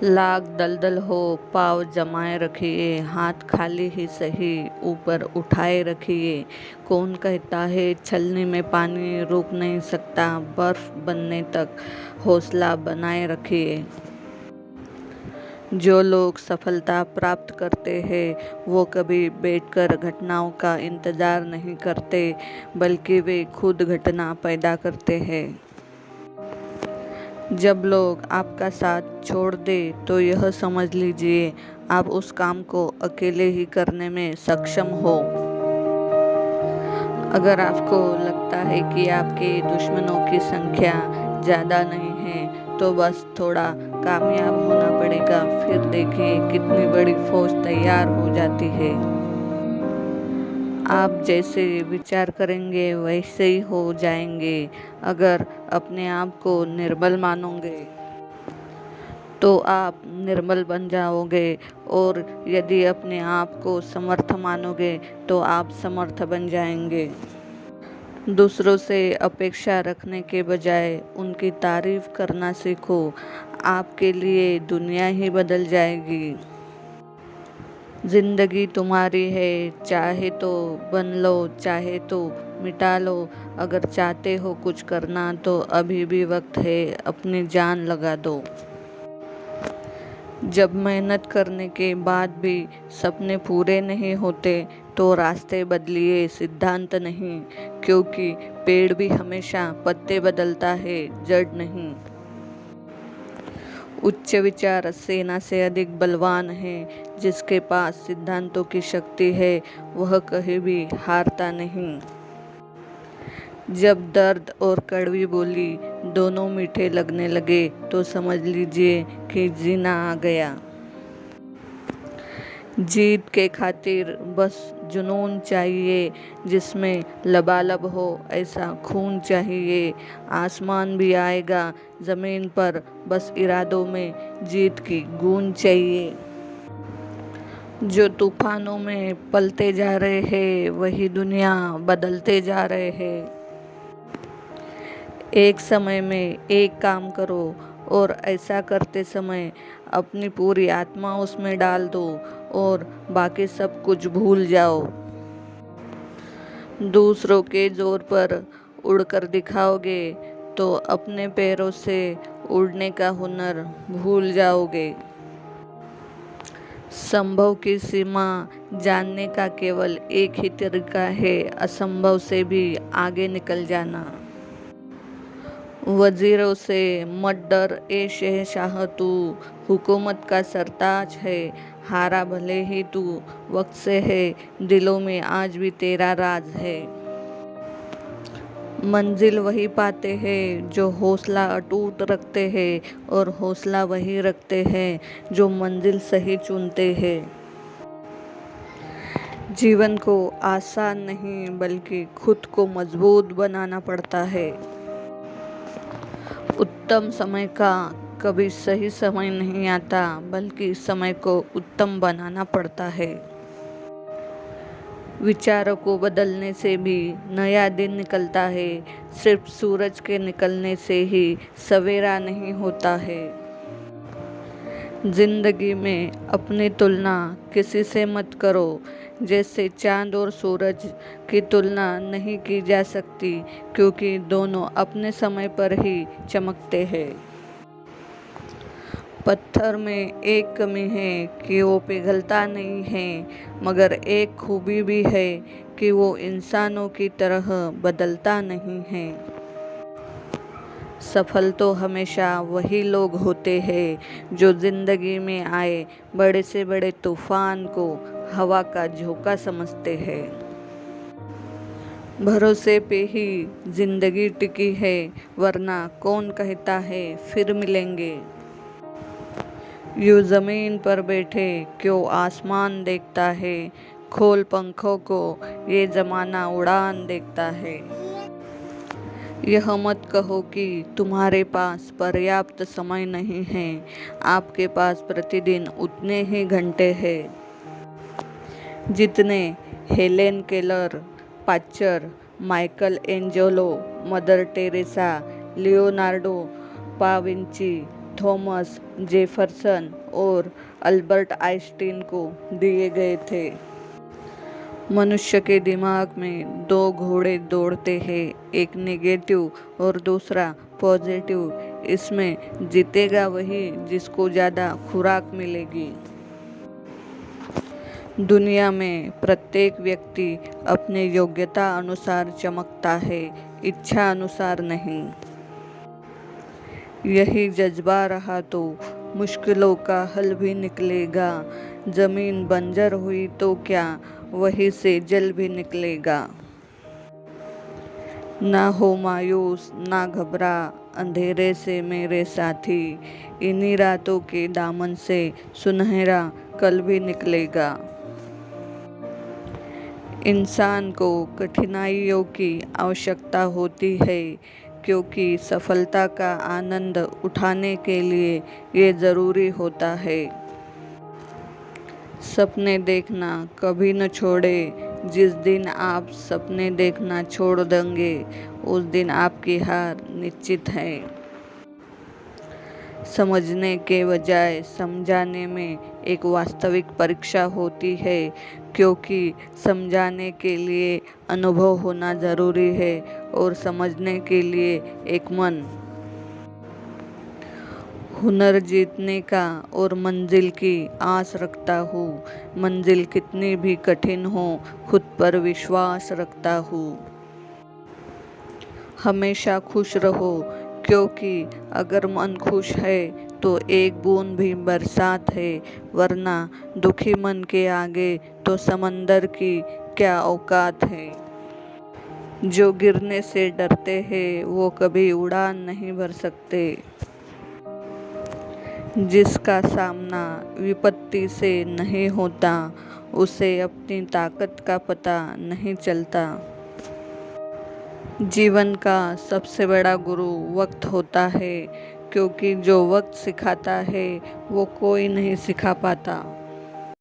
लाख दलदल हो पाँव जमाए रखिए, हाथ खाली ही सही ऊपर उठाए रखिए। कौन कहता है छलनी में पानी रुक नहीं सकता, बर्फ बनने तक हौसला बनाए रखिए। जो लोग सफलता प्राप्त करते हैं वो कभी बैठकर घटनाओं का इंतजार नहीं करते, बल्कि वे खुद घटना पैदा करते हैं। जब लोग आपका साथ छोड़ दे तो यह समझ लीजिए आप उस काम को अकेले ही करने में सक्षम हो। अगर आपको लगता है कि आपके दुश्मनों की संख्या ज़्यादा नहीं है तो बस थोड़ा कामयाब होना पड़ेगा, फिर देखिए कितनी बड़ी फौज तैयार हो जाती है। आप जैसे विचार करेंगे वैसे ही हो जाएंगे। अगर अपने आप को निर्बल मानोगे तो आप निर्बल बन जाओगे, और यदि अपने आप को समर्थ मानोगे तो आप समर्थ बन जाएंगे। दूसरों से अपेक्षा रखने के बजाय उनकी तारीफ करना सीखो, आपके लिए दुनिया ही बदल जाएगी। जिंदगी तुम्हारी है, चाहे तो बन लो चाहे तो मिटा लो। अगर चाहते हो कुछ करना तो अभी भी वक्त है, अपनी जान लगा दो। जब मेहनत करने के बाद भी सपने पूरे नहीं होते तो रास्ते बदलिए, सिद्धांत नहीं, क्योंकि पेड़ भी हमेशा पत्ते बदलता है, जड़ नहीं। उच्च विचार सेना से अधिक बलवान है। जिसके पास सिद्धांतों की शक्ति है वह कभी भी हारता नहीं। जब दर्द और कड़वी बोली दोनों मीठे लगने लगे तो समझ लीजिए कि जीना आ गया। जीत के खातिर बस जुनून चाहिए, जिसमें लबालब हो ऐसा खून चाहिए। आसमान भी आएगा ज़मीन पर, बस इरादों में जीत की गूंज चाहिए। जो तूफानों में पलते जा रहे हैं वही दुनिया बदलते जा रहे हैं। एक समय में एक काम करो और ऐसा करते समय अपनी पूरी आत्मा उसमें डाल दो और बाकी सब कुछ भूल जाओ। दूसरों के जोर पर उड़कर दिखाओगे तो अपने पैरों से उड़ने का हुनर भूल जाओगे। संभव की सीमा जानने का केवल एक ही तरीका है, असंभव से भी आगे निकल जाना। वजीरों से मत डर ए शहंशाह, तू हुकूमत का सरताज है। हारा भले ही तू वक्त से है, दिलों में आज भी तेरा राज है। मंजिल वही पाते हैं जो हौसला अटूट रखते हैं, और हौसला वही रखते हैं जो मंजिल सही चुनते हैं। जीवन को आसान नहीं बल्कि खुद को मजबूत बनाना पड़ता है। उत्तम समय का कभी सही समय नहीं आता, बल्कि समय को उत्तम बनाना पड़ता है। विचारों को बदलने से भी नया दिन निकलता है, सिर्फ सूरज के निकलने से ही सवेरा नहीं होता है। जिंदगी में अपनी तुलना किसी से मत करो, जैसे चांद और सूरज की तुलना नहीं की जा सकती, क्योंकि दोनों अपने समय पर ही चमकते हैं। पत्थर में एक कमी है कि वो पिघलता नहीं है, मगर एक खूबी भी है कि वो इंसानों की तरह बदलता नहीं है। सफल तो हमेशा वही लोग होते हैं जो जिंदगी में आए बड़े से बड़े तूफान को हवा का झोंका समझते हैं। भरोसे पे ही जिंदगी टिकी है, वरना कौन कहता है फिर मिलेंगे। यूं जमीन पर बैठे क्यों आसमान देखता है, खोल पंखों को ये जमाना उड़ान देखता है। यह मत कहो कि तुम्हारे पास पर्याप्त समय नहीं है, आपके पास प्रतिदिन उतने ही घंटे हैं जितने Helen Keller, Pasteur, Michelangelo, mother Teresa, Leonardo da Vinci Thomas Jefferson और अल्बर्ट आइंस्टीन को दिए गए थे। मनुष्य के दिमाग में दो घोड़े दौड़ते हैं, एक नेगेटिव और दूसरा पॉजिटिव। इसमें जीतेगा वही जिसको ज़्यादा खुराक मिलेगी। दुनिया में प्रत्येक व्यक्ति अपने योग्यता अनुसार चमकता है, इच्छा अनुसार नहीं। यही जज्बा रहा तो मुश्किलों का हल भी निकलेगा। जमीन बंजर हुई तो क्या, वहीं से जल भी निकलेगा। ना हो मायूस ना घबरा, अंधेरे से मेरे साथी, इन्हीं रातों के दामन से सुनहरा कल भी निकलेगा। इंसान को कठिनाइयों की आवश्यकता होती है, क्योंकि सफलता का आनंद उठाने के लिए ये ज़रूरी होता है। सपने देखना कभी न छोड़े। जिस दिन आप सपने देखना छोड़ देंगे, उस दिन आपकी हार निश्चित है। समझने के बजाय समझाने में एक वास्तविक परीक्षा होती है, क्योंकि समझाने के लिए अनुभव होना ज़रूरी है और समझने के लिए एक मन। हुनर जीतने का और मंजिल की आस रखता हूँ। मंजिल कितनी भी कठिन हो, खुद पर विश्वास रखता हूँ। हमेशा खुश रहो, क्योंकि अगर मन खुश है तो एक बूंद भी बरसात है, वरना दुखी मन के आगे तो समंदर की क्या औकात है। जो गिरने से डरते हैं वो कभी उड़ान नहीं भर सकते। जिसका सामना विपत्ति से नहीं होता, उसे अपनी ताकत का पता नहीं चलता। जीवन का सबसे बड़ा गुरु वक्त होता है, क्योंकि जो वक्त सिखाता है वो कोई नहीं सिखा पाता।